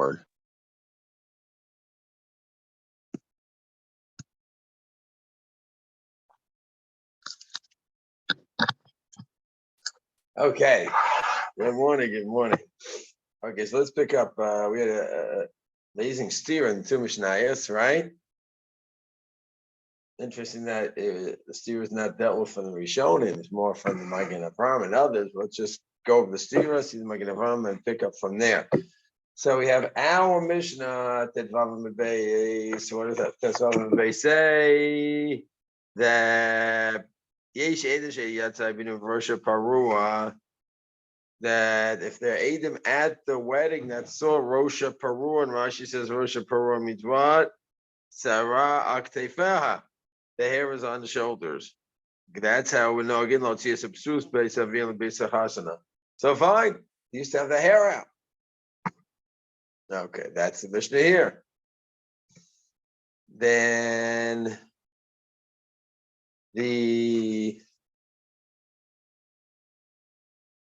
Word. Okay. Good morning. Good morning. Okay, so let's pick up. We had an amazing steer in the two Mishnayos, right? Interesting that the steer is not dealt with from the Rishonim. It's more from the Magen Avraham and others. Let's just go over the steer, see the Magen Avraham, and pick up from there. So we have our Mishnah. So what does that Tetzvav say? That Yesh Edish Yatzai Binu Rosha Parua. That if they're Adam at the wedding that saw Rosha Parua, and Rashi says Rosha Parua means what? Sarah Aktefeha. The hair is on the shoulders. That's how we know again. So fine, he used to have the hair out. Okay, that's the Mishnah here. Then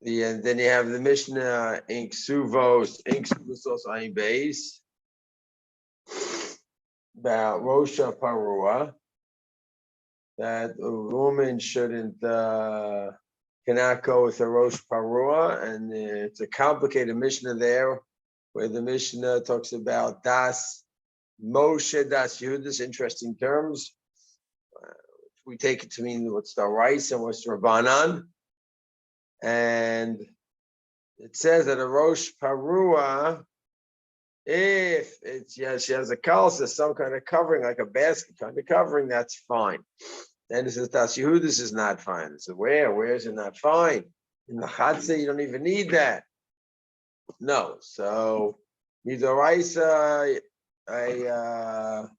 and then you have the Mishnah in Ketuvoth Shiur Daf about Rosha Parua, that a woman cannot go with a Rosh Parua, and it's a complicated Mishnah there, where the Mishnah talks about Das Moshe Das Yehudas, interesting terms. We take it to mean what's the rice and what's the Rabbanan. And it says that a Rosh Parua, if she has a kalsa, some kind of covering, like a basket kind of covering, that's fine. Then it says Das Yehudis is not fine. So where is it not fine? In the Chatzah, you don't even need that. No. So Midoraisa, the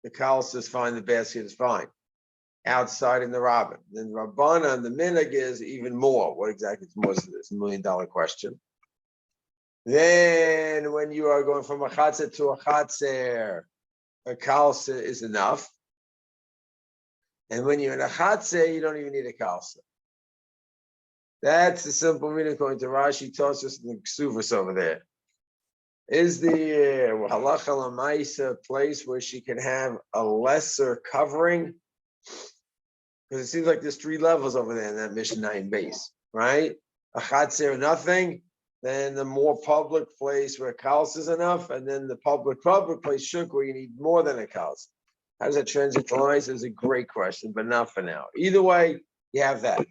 kalsa is fine, the basket is fine. Outside in the Rabbin. Then Rabbana and the Minhag is even more. What exactly is more? This $1 million question. Then when you are going from a chatzah to a chatzer, a kalsa is enough. And when you're in a chatzah, you don't even need a kalsa. That's the simple meaning according to Rashi, Tosfos, and the Ketuvoth over there. Is the halacha l'maisa place where she can have a lesser covering? Because it seems like there's 3 levels over there in that Mishnah in base, right? A chatzir, nothing. Then the more public place where kals is enough, and then the public place shuk where you need more than a kals. How does that translate to life? Is a great question, but not for now. Either way, you have that.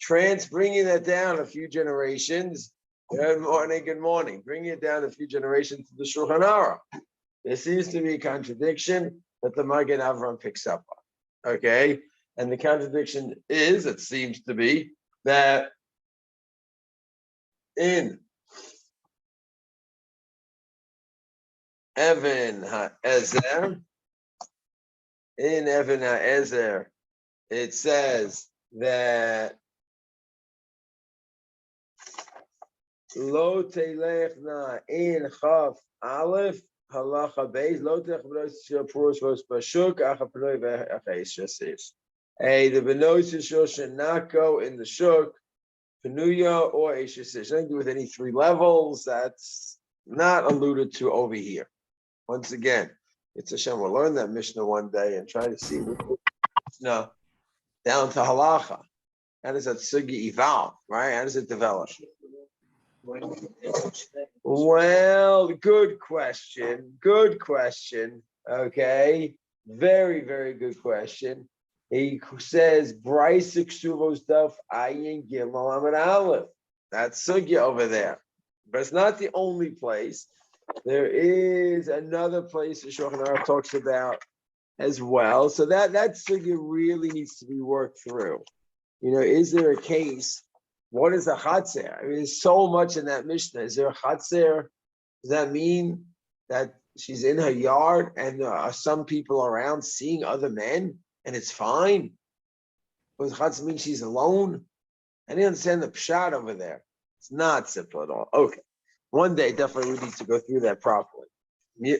Bringing that down a few generations. Good morning. Bringing it down a few generations to the Shulchan Aruch. There seems to be a contradiction that the Magen Avraham picks up on. Okay? And the contradiction is, it seems to be, that in Evan HaEzer, it says that Lo telechna in Chaf Aleph halacha beis lo telech b'nos purus vos bashuk acha pnoi v'achais shasif. The b'nos should not go in the shuk, penuya or eshasish. Nothing to do with any 3 levels. That's not alluded to over here. Once again, it's Hashem. We'll learn that Mishnah one day and try to see down to halacha. How does that sugi evolve, right? How does it develop? Well, good question. Okay, very, very good question. He says, Bryce Ketuvoth Daf Ayin Gimel Amud Aleph. That's sugya over there, but it's not the only place. There is another place that Shulchan Aruch talks about as well. So that sugya really needs to be worked through. Is there a case? What is a chatzer? I mean, there's so much in that Mishnah. Is there a chatzer? Does that mean that she's in her yard and are some people around seeing other men and it's fine? Does chatzer mean she's alone? I didn't understand the pshat over there. It's not simple at all. Okay. One day, definitely we need to go through that properly. Yeah.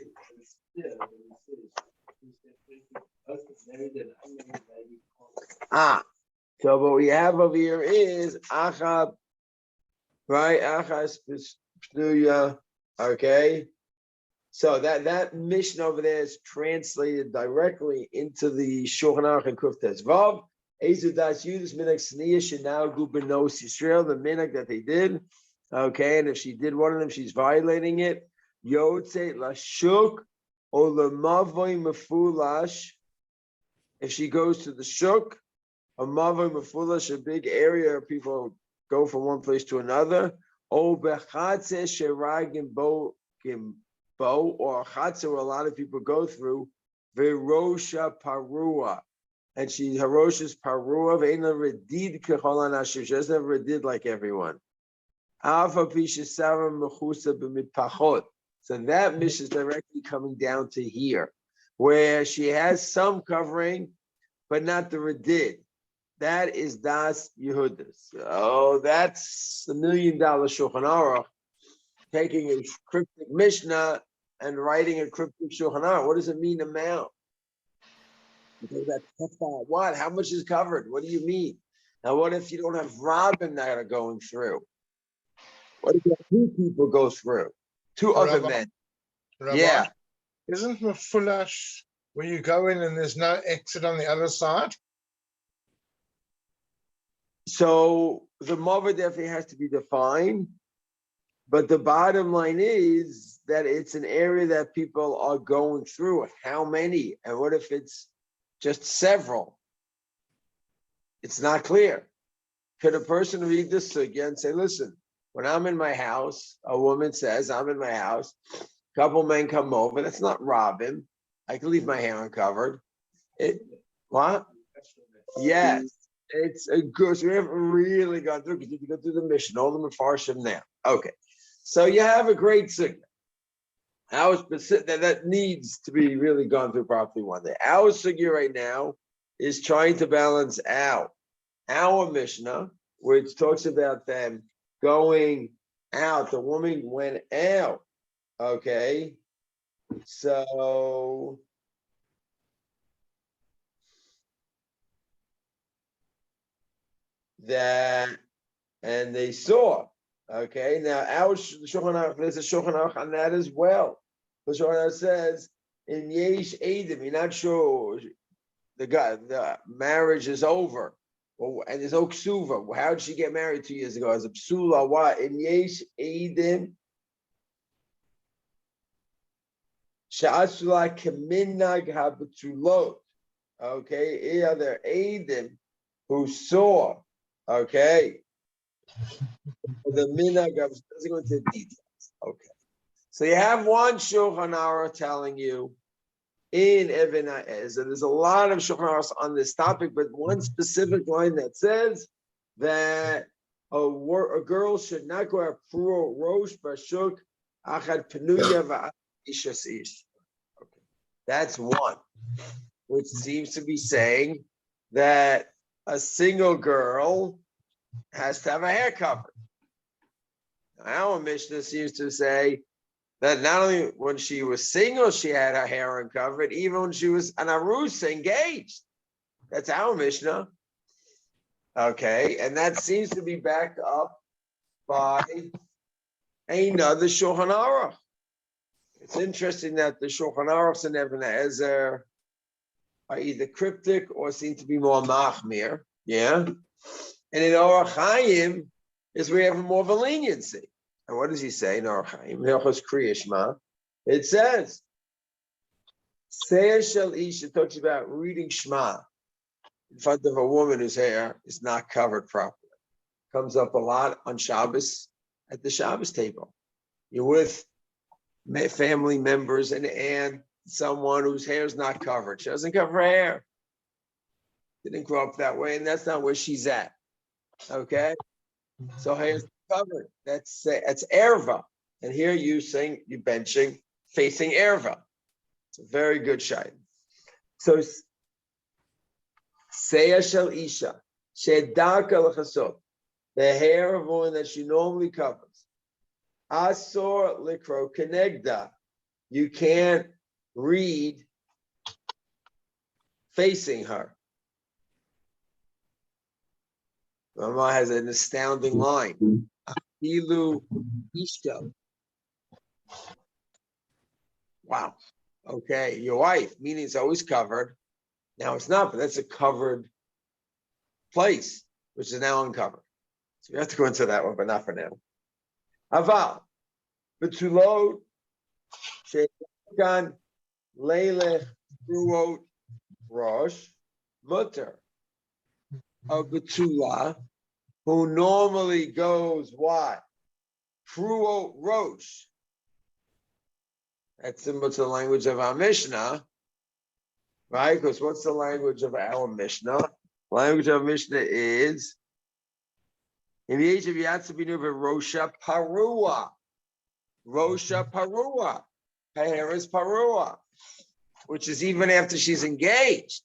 So what we have over here is Achab, right? Achas Pshnuya Okay, so that mission over there is translated directly into the Shulchan Aruch and Kuftes Vav. Ezu das Yudis minak sniya shenagu benos Yisrael, the minak that they did. Okay, and if she did one of them, she's violating it. Yotze lashuk or lemavoy mefulash. If she goes to the shuk, a mavoy mefulash, a big area, people go from one place to another. O bechatze sheragim bo or a chatzah where a lot of people go through. Verosha parua, and she haroshes parua ve'ena redid kechol anashim. She doesn't have redid like everyone. Alpha pisha sara mechusa b'mitpachot. So that mission is directly coming down to here, where she has some covering, but not the redid. That is das Yehudis. Oh, that's $1 million Shulchan Aruch, taking a cryptic Mishnah and writing a cryptic Shulchan Aruch. What does it mean amount? Because that's what? How much is covered? What do you mean? Now, what if you don't have Robin that are going through? What if you have two people go through? Two other men. Rabbi, yeah. Isn't mefulash where you go in and there's no exit on the other side? So the mother definitely has to be defined. But the bottom line is that it's an area that people are going through. How many? And what if it's just several? It's not clear. Could a person read this again and say, listen, when I'm in my house, a woman says, I'm in my house, a couple men come over, that's not robbing. I can leave my hair uncovered. What? Yes. It's a good, so we haven't really gone through, because you can go through the mission, all the Mefarshim there. Okay. So you have a great signal. Our specific that needs to be really gone through properly one day. Our sugya right now is trying to balance out our Mishnah, which talks about them going out. The woman went out. Okay. So that, and they saw. Okay, now our Shulchan Aruch, there's a Shulchan Aruch on that as well. The Shulchan Aruch says, in Yesh Eidim, you're not sure the marriage is over, and there's no ksuva. How did she get married 2 years ago? As a psula, what? In Yesh Eidim, Sha'asula Keminag Habutulot. Okay, are there Eidim who saw? Okay. The minhag doesn't go into details. Okay, so you have one Shulchan Aruch telling you in Even HaEzer. There's a lot of Shulchan Aruch on this topic, but one specific line that says that a girl should not go a puro rosh bashuk achad penuya va'ishas ish. Okay, that's one, which seems to be saying that a single girl has to have a hair cover. Our Mishnah seems to say that not only when she was single, she had her hair uncovered, even when she was an arusa, engaged. That's our Mishnah. Okay, and that seems to be backed up by another Shulchan Aruch. It's interesting that the Shulchan Aruchs and Even HaEzer are either cryptic or seem to be more machmir. Yeah, and in Orach Chaim is where we have more of a leniency. And what does he say in Orach Chaim? Hilchos Kriya Shema. It says, Seir Shel Ish, it talks about reading Shema in front of a woman whose hair is not covered properly. Comes up a lot on Shabbos at the Shabbos table. You're with family members, an aunt, someone whose hair is not covered. She doesn't cover her hair. Didn't grow up that way, and that's not where she's at. Okay? So hair's covered. That's erva. And here you're benching facing erva. It's a very good shayla. So seya shel isha shedaka lechasot, the hair of a woman that she normally covers. Asor likro kenegda, you can't read facing her. Rama has an astounding line. Ilu ishto. Wow. Okay, your wife, meaning it's always covered. Now it's not, but that's a covered place, which is now uncovered. So we have to go into that one, but not for now. Aval, betulot, shekan, leilech, fruot, rosh, mutter. A betula, who normally goes what? Fruot, rosh. That's similar to the language of our Mishnah, right? Because what's the language of our Mishnah? The language of Mishnah is in the age of Yatzabinu Rosha Parua. Rosha Parua. Her hair is Parua, which is even after she's engaged.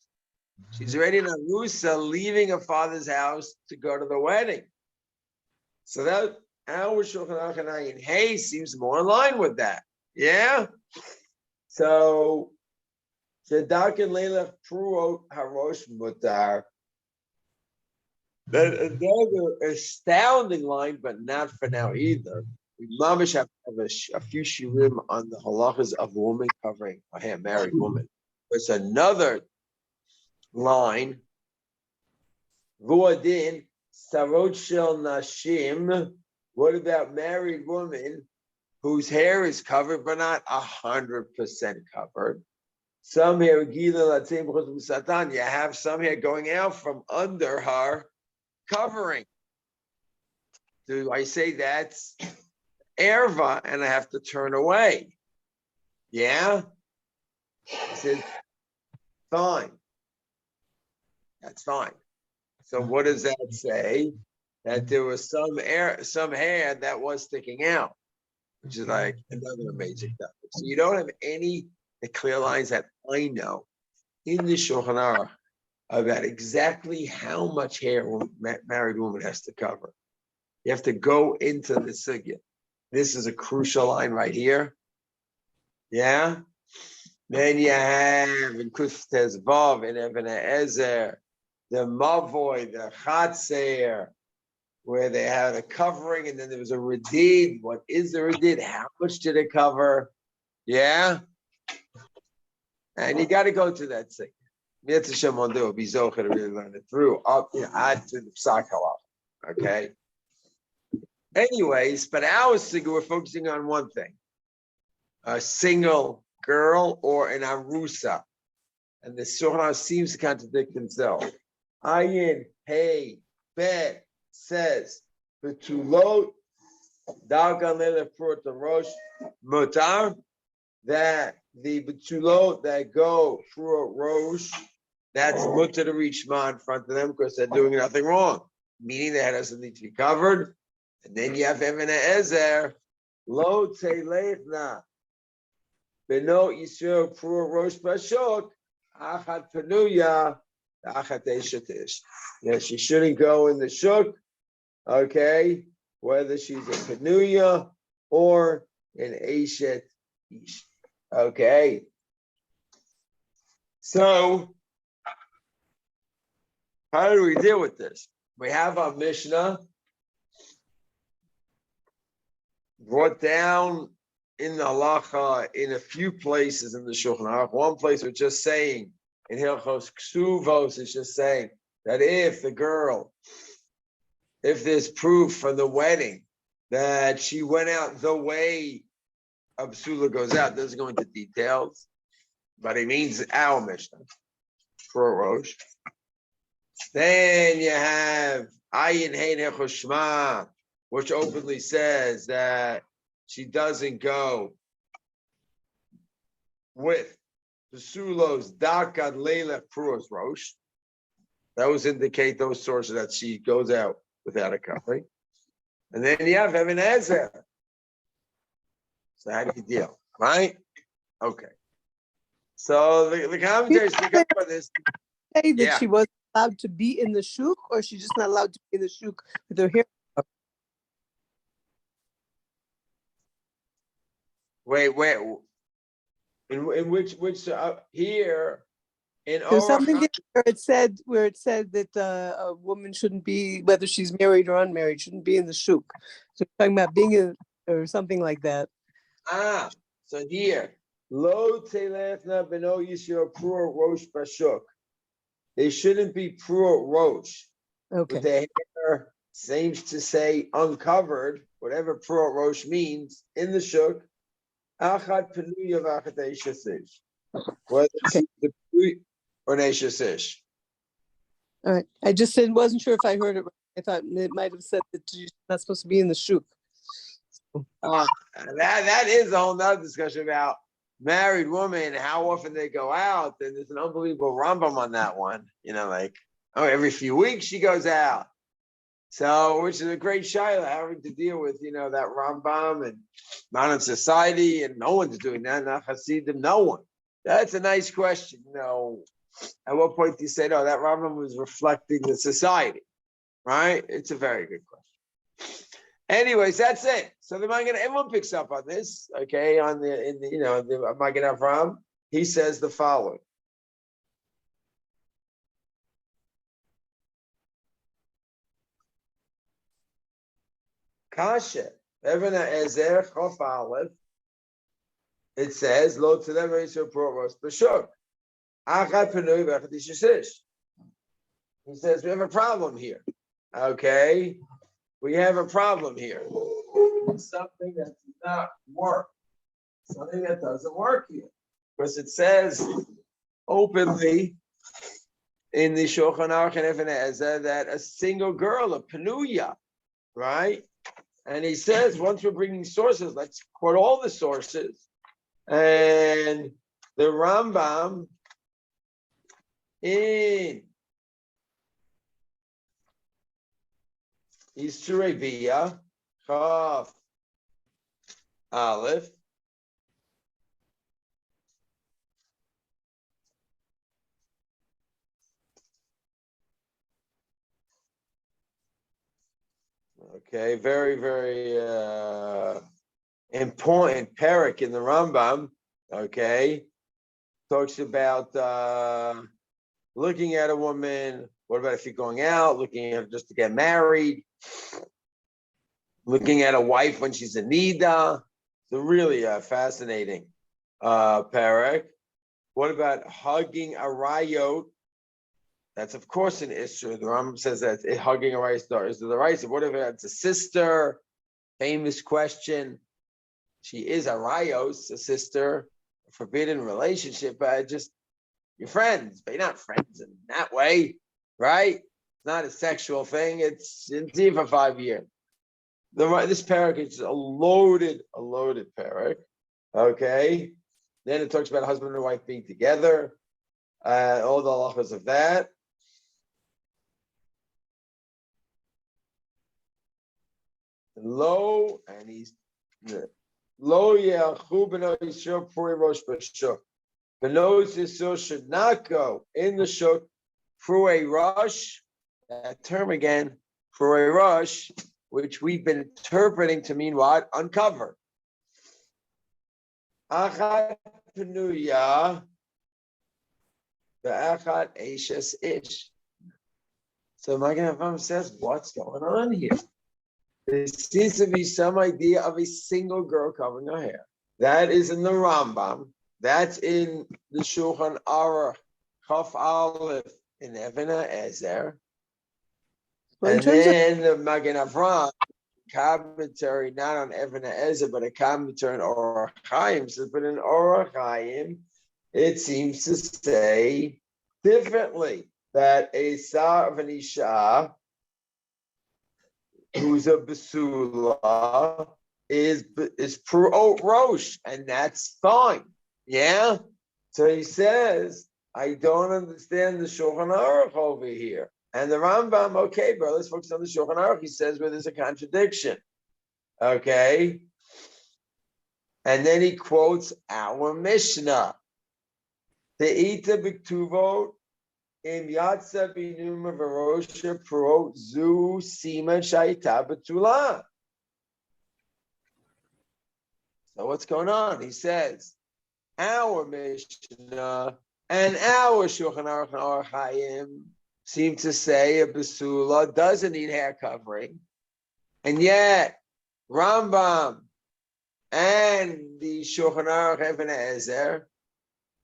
She's already in Arusa, leaving her father's house to go to the wedding. So that our Shulchan Aruch in Hay seems more in line with that. Yeah? So Shedak and Leila Pruot Harosh Mutar. Another astounding line, but not for now either. We mamish have a few shirim on the halachas of a woman covering a hair, married woman. There's another line. Vuadin Sarot Shel Nashim. What about married women whose hair is covered but not 100% covered? Some hair, you have some hair going out from under her covering. Do I say that's erva and I have to turn away? Yeah? I said, fine. That's fine. So what does that say? That there was some hair that was sticking out, which is like another amazing topic. So you don't have any clear lines that I know in the Shulchan Aruch about exactly how much hair a married woman has to cover. You have to go into the sugya. This is a crucial line right here. Yeah? Then you have in Kuftes Vav, in Even Ezer, the Mavoy, the Chatzer, where they had a covering, and then there was a Radid. What is the Radid? How much did it cover? Yeah? And you got to go to that thing. Mitzvah Shemon do be zocher to really learn it through up, add to the psak halach. Okay. Anyways, but our sigur, we're focusing on one thing: a single girl or an arusa, and the Shulchan seems to contradict himself. Ayin Hey Bet says betulot dagan lele frut rosh mutar, that the betulot that go through a rosh, that's mutter to reach ma in front of them because they're doing nothing wrong, meaning the head doesn't need to be covered. And then you have Even Ezer, lo teilechna beno Yisrael pru rosh bashok achat penuya achat eshetish. Yeah, she shouldn't go in the shuk, okay, whether she's a penuya or an eshet ish. Okay. So, how do we deal with this? We have our Mishnah brought down in the halacha in a few places in the Shulchan Aruch. One place we're just saying in Hilchos Ksuvos, it's just saying that if there's proof from the wedding that she went out the way a psula goes out, doesn't go into details, but it means our Mishnah for a rosh. Then you have Ayin Hein Hechoshma, which openly says that she doesn't go with the Sulos Dakad Leila Pruas Rosh. Those indicate those sources that she goes out without a covering. And then you have Even Ezer. So how do you deal? Right? Okay. So the commentaries pick up on this. Say that she wasn't allowed to be in the shuk, or she's just not allowed to be in the shuk with her hair. Wait. In which here in There's something Orach, where it said that a woman shouldn't be, whether she's married or unmarried, shouldn't be in the shuk. So talking about being in or something like that. So here, lo telefna beno yisrael prua rosh bashuk. They shouldn't be prua rosh. Okay. With the hair seems to say uncovered, whatever prua rosh means, in the shuk. Achat penuya v'achat eishasish. Whether it's the penuya or neishasish. All right. I just wasn't sure if I heard it right. I thought it might have said that you're not supposed to be in the shuk. That is a whole nother discussion about married women, how often they go out. And there's an unbelievable Rambam on that one. Every few weeks she goes out. So, which is a great shaila, having to deal with, that Rambam and modern society, and no one's doing that. Not Hasidim, no one. That's a nice question. At what point do you say, no, that Rambam was reflecting the society, right? It's a very good question. Anyways, that's it. So the Magen, everyone picks up on this, okay? The Magen Avraham, he says the following. Kasha, Even Ezer Chof Aleph, it says, Lo Tzedem Yisrael Proros B'Shuk. Achad Penui V'Echad Yishasish. He says, we have a problem here, okay? We have a problem here. Something that does not work. Something that doesn't work here. Because it says openly in the Shulchan Aruch and Even Ezer that a single girl, a Penuya, right? And he says, once we're bringing sources, let's quote all the sources. And the Rambam in Yisrael Chaf Aleph. Okay, very, very important parak in the Rambam. Okay, talks about looking at a woman. What about if you're going out, looking at her just to get married? Looking at a wife when she's a nida. It's a really fascinating parak. What about hugging a rayot? That's of course an issue. The Rambam says that hugging a rayot is the right. What if it's a sister? Famous question. She is a rayos, a sister, a forbidden relationship, but just you're friends, but you're not friends in that way, right? It's not a sexual thing. It's in for 5 years. This parak is a loaded parak. Okay. Then it talks about husband and wife being together, all the halachas of that. Lo, and he's lo yachu b'no Yisrael puri rosh b'shuk. B'no Yisrael should not go in the shuk through a rush. That term again, for a rush, which we've been interpreting to mean what? Uncover. Achat penuya, the achat eishes ish. So Magen Avraham says, what's going on here? There seems to be some idea of a single girl covering her hair. That is in the Rambam. That's in the Shulchan Aruch, Chaf Aleph, in Even Ezer. And then the Magen Avraham commentary, not on Even Ezer, but a commentary on Orach Chaim. So, but in Orach Chaim, it seems to say differently that a Sar of an Isha who's a Basula is Pru'ot Rosh, and that's fine. Yeah? So he says, I don't understand the Shulchan Aruch over here. And the Rambam, okay, bro, let's focus on the Shulchan Aruch. He says where there's a contradiction. Okay? And then he quotes our Mishnah. Te'ita b'ktuvot im yatsa b'numa v'rosha pruot zu siman shayita b'tula. So what's going on? He says, our Mishnah and our Shulchan Aruch and Orach Chaim seem to say a basula doesn't need hair covering, and yet Rambam and the Shulchan Aruch Even Ezer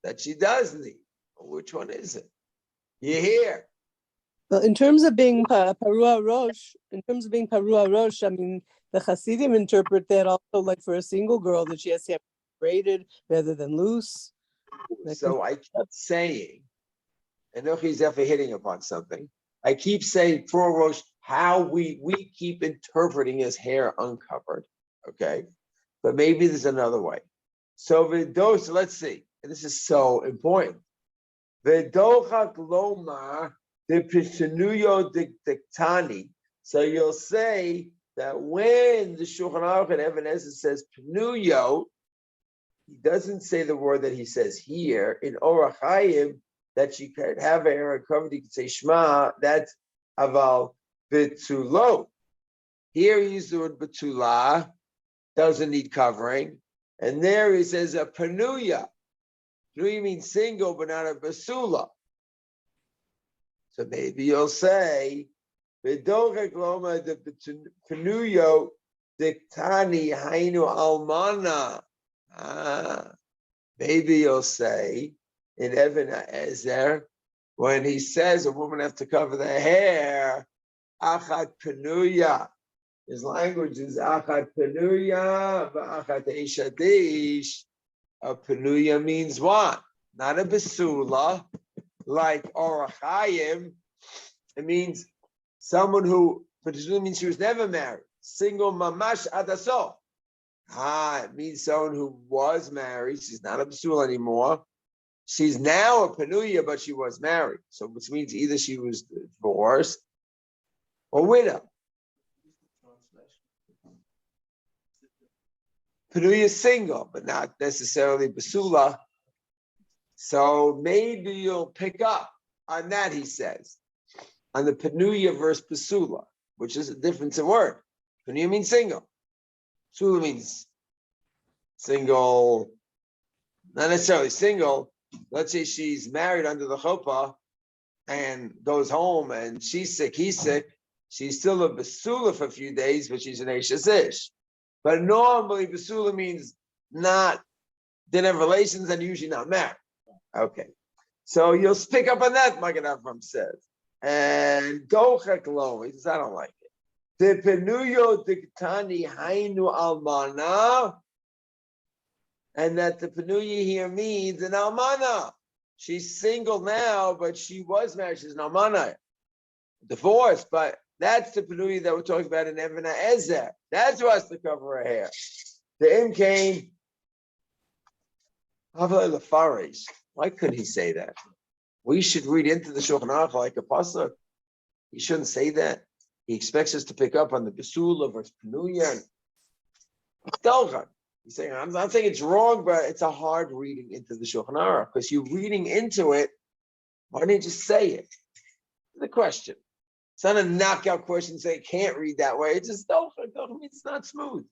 that she does need. Which one is it? You hear? Well, in terms of being Parua Rosh, I mean, the Hasidim interpret that also like for a single girl that she has to have braided rather than loose. So I kept saying, and he's definitely hitting upon something. I keep saying for Rosh, how we keep interpreting his hair uncovered. Okay. But maybe there's another way. So Vidos, let's see. And this is so important. Vidochak Lomar de Pishanuyo Diktani. So you'll say that when the Shulchan Aruch and Even Ezer says Penuyo, he doesn't say the word that he says here in Orach Chaim that you could have a hair uncovered. You could say Shema. That's Aval Betulo. Here he used the word Betula, doesn't need covering, and there he says a Penuya. Penuya means single, but not a Basula. So maybe you'll say Vidochak Loma de Penuyo Diktani Hainu Almana. Maybe you'll say in Even Ezer, when he says a woman has to cover their hair, Achat Penuya. His language is Achat Penuya, Achat Eishadish. A Penuya means what? Not a Besula, like Orach Chaim. It means someone who, but it means she was never married. Single Mamash Adaso. It means someone who was married. She's not a Basula anymore. She's now a Penuya, but she was married. So which means either she was divorced or widow. Penuya is single, but not necessarily Basula. So maybe you'll pick up on that, he says, on the Penuya versus Basula, which is a difference in word. Penuya means single. Basula means single, not necessarily single. Let's say she's married under the chuppah and goes home and she's sick, he's sick. She's still a Basula for a few days, but she's an Eishes Ish. But normally Basula means didn't have relations and usually not married. Okay. So you'll pick up on that, Magen Avraham says. And Dochak Lo, he says, I don't like it. The Penuyo Diktani Hainu Almana. And that the Penuya here means an Almana. She's single now, but she was married. She's an Almana. Divorced, but that's the Penuya that we're talking about in Even Ezer. That's who has to cover her hair. The Imkain, Havla Lefaresh. Why couldn't he say that? We should read into the Shulchan Aruch like a pasuk. He shouldn't say that. He expects us to pick up on the Besula versus Penuya. He's saying, I'm not saying it's wrong, but it's a hard reading into the Shulchan Aruch because you're reading into it. Why didn't you just say it? The question. It's not a knockout question saying can't read that way. It's just it's not smooth.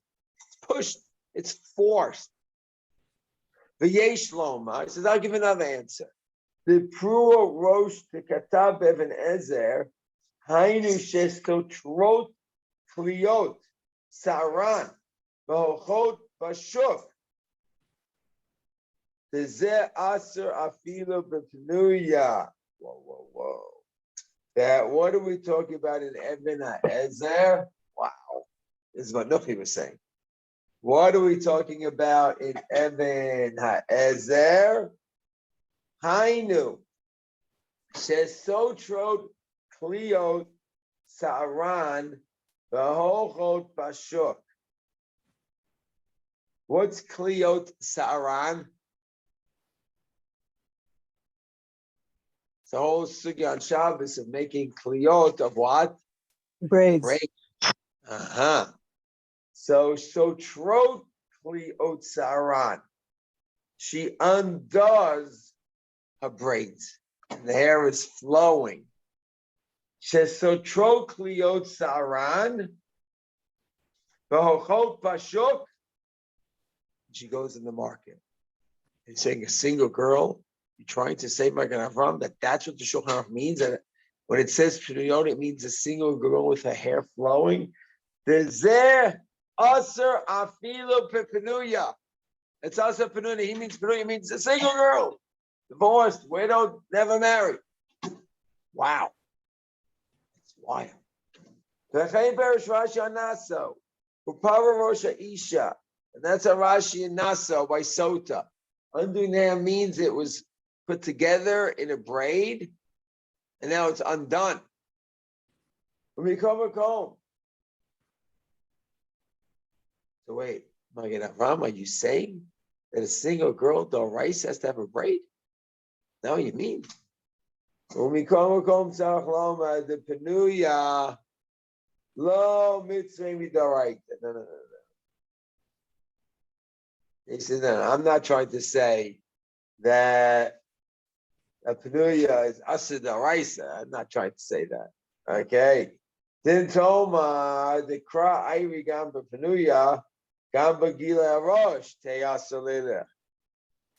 It's pushed. It's forced. V'yesh loma. He says, I'll give another answer. The Prua Rosh to Katab Even Ezer, Hainu Shesto Trot Kliot Saran V'hochot Bashuk. Tezeh Aser Afilo B'Penuya. Whoa. That what are we talking about in Even Ezer? Wow. This is what Nuchi was saying. What are we talking about in Even Ezer? Hainu Shesotrot Kliot Saran V'hochot Bashuk. What's Kliot Saran? It's the whole sugya on Shabbos of making Kliot of what? Braids. So Trot Kliot Saran. She undoes her braids, and the hair is flowing. Shesotrot Kliot Saran. V'hochot Bashuk. She goes in the market. He's saying a single girl. You're trying to say, Magen Avraham, that's what the Shulchan Aruch means. That when it says Pnuyot, it means a single girl with her hair flowing. The Zeh Aser afilu pepenuya. It's Aser penuya. He means penuya means a single girl, divorced, widowed, never married. Wow, it's wild. V'chein berish Rashi on Naso, upara rosha isha, and that's a Rashi in Naso by Sota. Undoing there means it was put together in a braid, and now it's undone. When we come home. So wait, Ram, are you saying that a single girl, the rice, has to have a braid? No, you mean? When we come home, the penuya, lo mitzvah midoraita. No. He said, no, I'm not trying to say that a penuya is asur d'oraisa. I'm not trying to say that. Okay. Then Toma, the kra ayri gamba penuya, gamba gila arosh teyasalileh.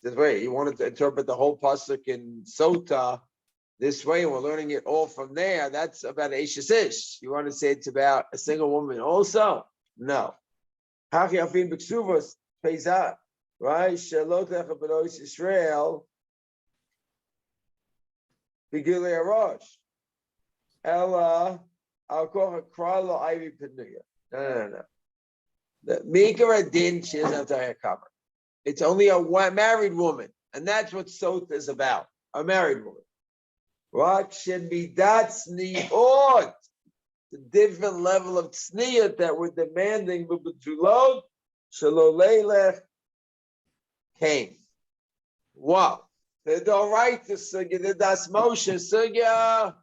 Says, wait, you wanted to interpret the whole pasuk in Sota this way, and we're learning it all from there. That's about Eishes Ish. You want to say it's about a single woman also? No. Haki afin b'ksuvos peizah, right? Shalot lecha b'nois Israel b'gilei arosh. Ella al kocha kra lo ayri penuya. No. The Mikra din, she doesn't have to have cover. It's only a married woman, and that's what Sota is about, a married woman. What should be that tzniut? The different level of tzniut that we're demanding, b'betulot, shalolelech came. Wow. They don't write the sugya, the das Moshe sugya,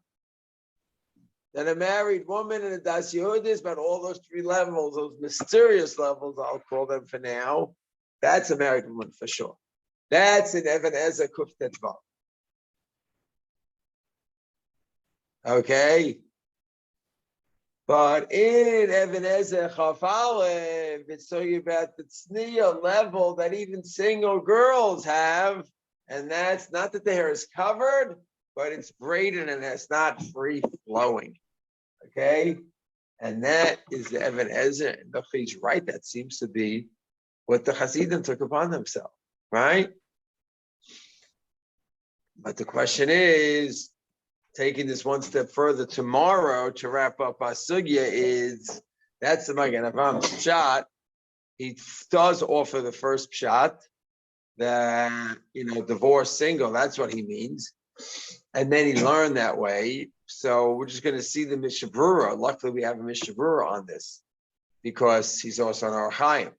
that a married woman and a das Yehudis, but all those three levels, those mysterious levels, I'll call them for now, that's a married woman for sure. That's an Even Ezer Kuf Tetvav. Okay? But in Even Ezer Chaf Aleph, it's talking about the tzniya level that even single girls have, and that's not that the hair is covered, but it's braided and it's not free flowing. Okay? And that is the Even Ezer, and he's right, that seems to be what the Hasidim took upon themselves, right? But the question is, taking this one step further tomorrow to wrap up our sugya is, that's the Magen Avraham shot. He does offer the first shot, that, divorced single, that's what he means. And then he learned that way. So we're just going to see the Mishnah Berurah. Luckily, we have a Mishnah Berurah on this, because he's also on our Chaim.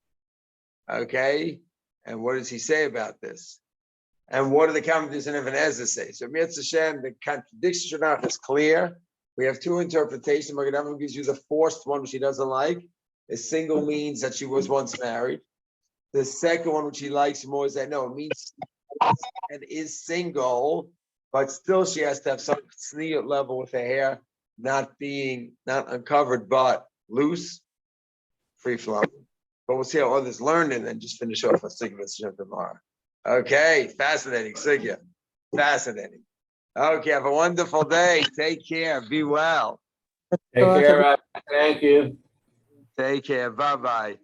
Okay, and what does he say about this? And what do the commentators in Even Ezer say? So Mirz Hashem, the contradiction is clear. We have two interpretations. Magen Avraham gives you the forced one, which he doesn't like. A single means that she was once married. The second one, which he likes more, is that no, it means and is single, but still she has to have some tzniut level with her hair not uncovered, but loose, free flowing. But we'll see how others learn it and just finish off a Sigma tomorrow. Okay, fascinating, Sigya. Fascinating. Okay, have a wonderful day. Take care. Be well. Take care. Thank you. Take care. Bye-bye.